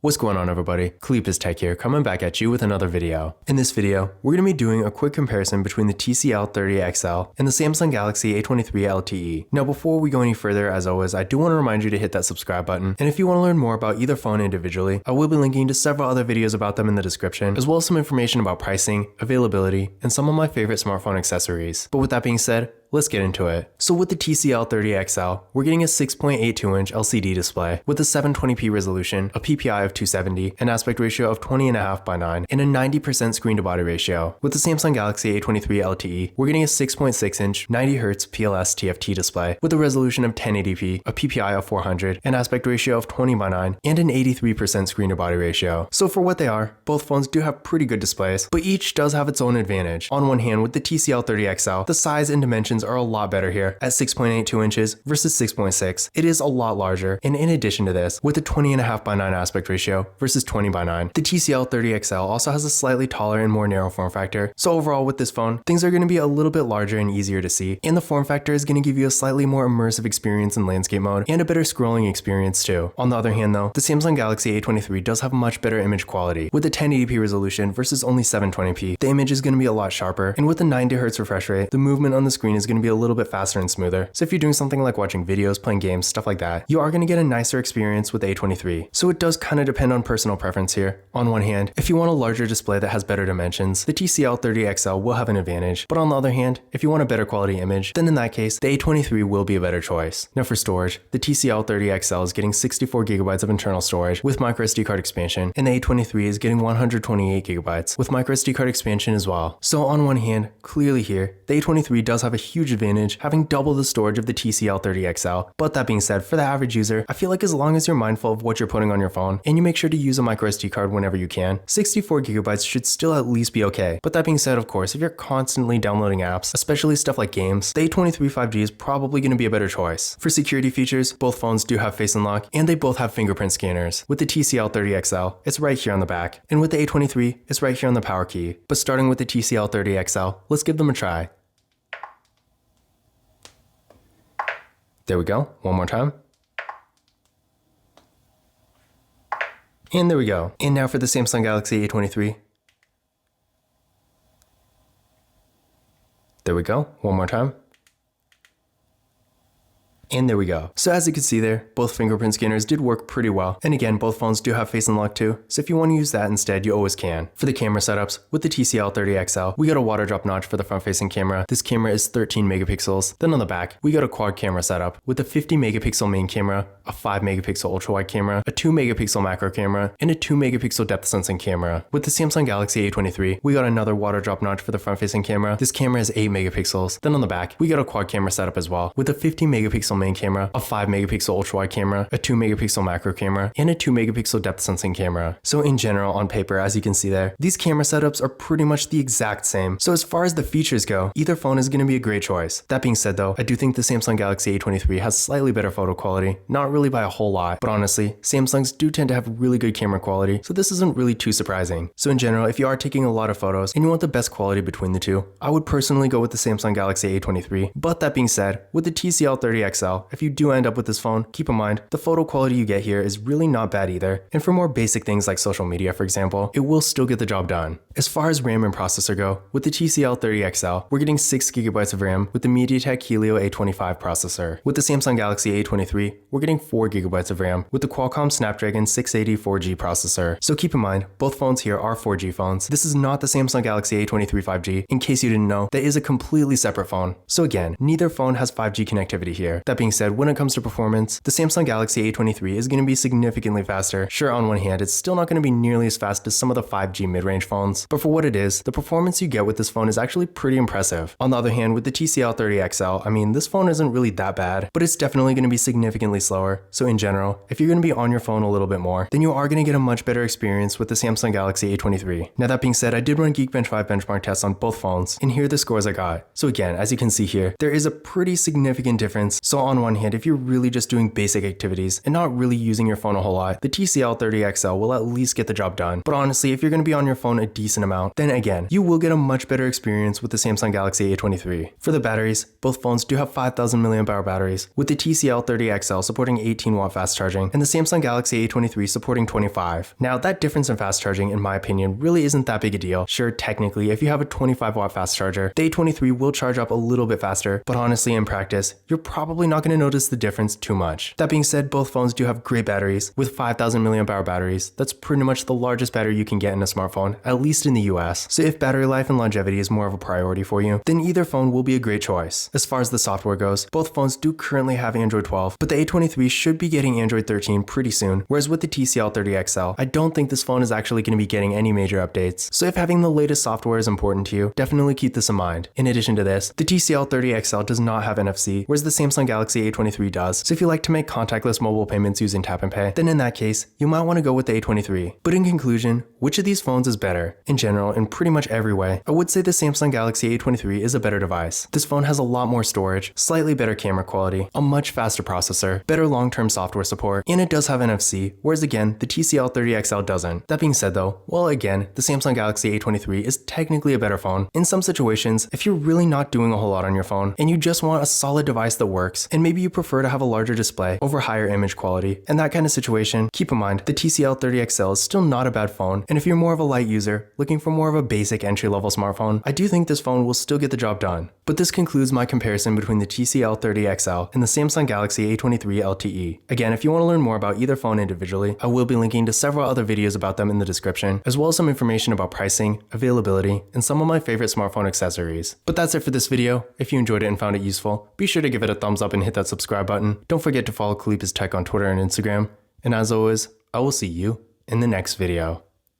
What's going on, everybody? Cleepus Tech here, coming back at you with another video. In this video, we're going to be doing a quick comparison between the TCL 30XL and the Samsung Galaxy A23 LTE. Now, before we go any further, as always, I do want to remind you to hit that subscribe button. And if you want to learn more about either phone individually, I will be linking to several other videos about them in the description, as well as some information about pricing, availability, and some of my favorite smartphone accessories. But with that being said, let's get into it. So with the TCL 30XL, we're getting a 6.82-inch LCD display with a 720p resolution, a PPI of 270, an aspect ratio of 20.5:9, and a 90% screen-to-body ratio. With the Samsung Galaxy A23 LTE, we're getting a 6.6-inch 90Hz PLS TFT display with a resolution of 1080p, a PPI of 400, an aspect ratio of 20:9, and an 83% screen-to-body ratio. So for what they are, both phones do have pretty good displays, but each does have its own advantage. On one hand, with the TCL 30XL, the size and dimensions are a lot better here at 6.82 inches versus 6.6. It is a lot larger, and in addition to this, with a 20.5:9 aspect ratio versus 20:9, the TCL 30XL also has a slightly taller and more narrow form factor. So overall with this phone, things are going to be a little bit larger and easier to see, and the form factor is going to give you a slightly more immersive experience in landscape mode and a better scrolling experience too. On the other hand though, the Samsung Galaxy A23 does have much better image quality. With a 1080p resolution versus only 720p, the image is going to be a lot sharper, and with a 90Hz refresh rate, the movement on the screen is going to be a little bit faster and smoother. So if you're doing something like watching videos, playing games, stuff like that, you are going to get a nicer experience with A23. So it does kind of depend on personal preference here. On one hand, if you want a larger display that has better dimensions, the TCL 30XL will have an advantage. But on the other hand, if you want a better quality image, then in that case, the A23 will be a better choice. Now for storage, the TCL 30XL is getting 64GB of internal storage with microSD card expansion, and the A23 is getting 128GB with microSD card expansion as well. So on one hand, clearly here, the A23 does have a huge advantage, having double the storage of the TCL 30XL. But that being said, for the average user, I feel like as long as you're mindful of what you're putting on your phone and you make sure to use a microSD card whenever you can, 64GB should still at least be okay. But that being said, of course, if you're constantly downloading apps, especially stuff like games, the A23 5G is probably going to be a better choice. For security features, both phones do have Face Unlock, and they both have fingerprint scanners. With the TCL 30XL, it's right here on the back, and with the A23, it's right here on the power key. But starting with the TCL 30XL, let's give them a try. There we go, one more time. And there we go. And now for the Samsung Galaxy A23. There we go, one more time. And there we go. So as you can see there, both fingerprint scanners did work pretty well. And again, both phones do have Face Unlock too, so if you want to use that instead, you always can. For the camera setups, with the TCL 30XL, we got a water drop notch for the front-facing camera. This camera is 13 megapixels. Then on the back, we got a quad camera setup with a 50 megapixel main camera, a 5 megapixel ultra-wide camera, a 2 megapixel macro camera, and a 2 megapixel depth sensing camera. With the Samsung Galaxy A23, we got another water drop notch for the front-facing camera. This camera is 8 megapixels. Then on the back, we got a quad camera setup as well, with a 50 megapixel main camera, a 5 megapixel ultra-wide camera, a 2 megapixel macro camera, and a 2 megapixel depth sensing camera. So in general, on paper, as you can see there, these camera setups are pretty much the exact same. So as far as the features go, either phone is going to be a great choice. That being said though, I do think the Samsung Galaxy A23 has slightly better photo quality, not really by a whole lot, but honestly, Samsungs do tend to have really good camera quality, so this isn't really too surprising. So in general, if you are taking a lot of photos and you want the best quality between the two, I would personally go with the Samsung Galaxy A23. But that being said, with the TCL 30XL, if you do end up with this phone, keep in mind, the photo quality you get here is really not bad either. And for more basic things like social media, for example, it will still get the job done. As far as RAM and processor go, with the TCL 30XL, we're getting 6GB of RAM with the MediaTek Helio A25 processor. With the Samsung Galaxy A23, we're getting 4GB of RAM with the Qualcomm Snapdragon 680 4G processor. So keep in mind, both phones here are 4G phones. This is not the Samsung Galaxy A23 5G. In case you didn't know, that is a completely separate phone. So again, neither phone has 5G connectivity here. That being said, when it comes to performance, the Samsung Galaxy A23 is going to be significantly faster. Sure, on one hand, it's still not going to be nearly as fast as some of the 5G mid-range phones, but for what it is, the performance you get with this phone is actually pretty impressive. On the other hand, with the TCL 30XL, I mean, this phone isn't really that bad, but it's definitely going to be significantly slower. So in general, if you're going to be on your phone a little bit more, then you are going to get a much better experience with the Samsung Galaxy A23. Now that being said, I did run Geekbench 5 benchmark tests on both phones, and here are the scores I got. So again, as you can see here, there is a pretty significant difference. So on one hand, if you're really just doing basic activities and not really using your phone a whole lot, the TCL 30XL will at least get the job done. But honestly, if you're going to be on your phone a decent amount, then again, you will get a much better experience with the Samsung Galaxy A23. For the batteries, both phones do have 5000 mAh batteries, with the TCL 30XL supporting 18-watt fast charging and the Samsung Galaxy A23 supporting 25. Now, that difference in fast charging, in my opinion, really isn't that big a deal. Sure, technically, if you have a 25-watt fast charger, the A23 will charge up a little bit faster, but honestly, in practice, you're probably not going to notice the difference too much. That being said, both phones do have great batteries, with 5000 mAh batteries. That's pretty much the largest battery you can get in a smartphone, at least in the US. So if battery life and longevity is more of a priority for you, then either phone will be a great choice. As far as the software goes, both phones do currently have Android 12, but the A23 should be getting Android 13 pretty soon, whereas with the TCL 30XL, I don't think this phone is actually going to be getting any major updates. So if having the latest software is important to you, definitely keep this in mind. In addition to this, the TCL 30XL does not have NFC, whereas the Samsung Galaxy A23 does. So if you like to make contactless mobile payments using tap and pay, then in that case, you might want to go with the A23. But in conclusion, which of these phones is better? In general, in pretty much every way, I would say the Samsung Galaxy A23 is a better device. This phone has a lot more storage, slightly better camera quality, a much faster processor, better long-term software support, and it does have NFC, whereas again, the TCL 30XL doesn't. That being said though, well again, the Samsung Galaxy A23 is technically a better phone. In some situations, if you're really not doing a whole lot on your phone, and you just want a solid device that works, and maybe you prefer to have a larger display over higher image quality, in that kind of situation, keep in mind, the TCL 30XL is still not a bad phone, and if you're more of a light user, looking for more of a basic entry-level smartphone, I do think this phone will still get the job done. But this concludes my comparison between the TCL 30XL and the Samsung Galaxy A23 LTE. Again, if you want to learn more about either phone individually, I will be linking to several other videos about them in the description, as well as some information about pricing, availability, and some of my favorite smartphone accessories. But that's it for this video. If you enjoyed it and found it useful, be sure to give it a thumbs up and hit that subscribe button. Don't forget to follow Khalip's Tech on Twitter and Instagram. And as always, I will see you in the next video.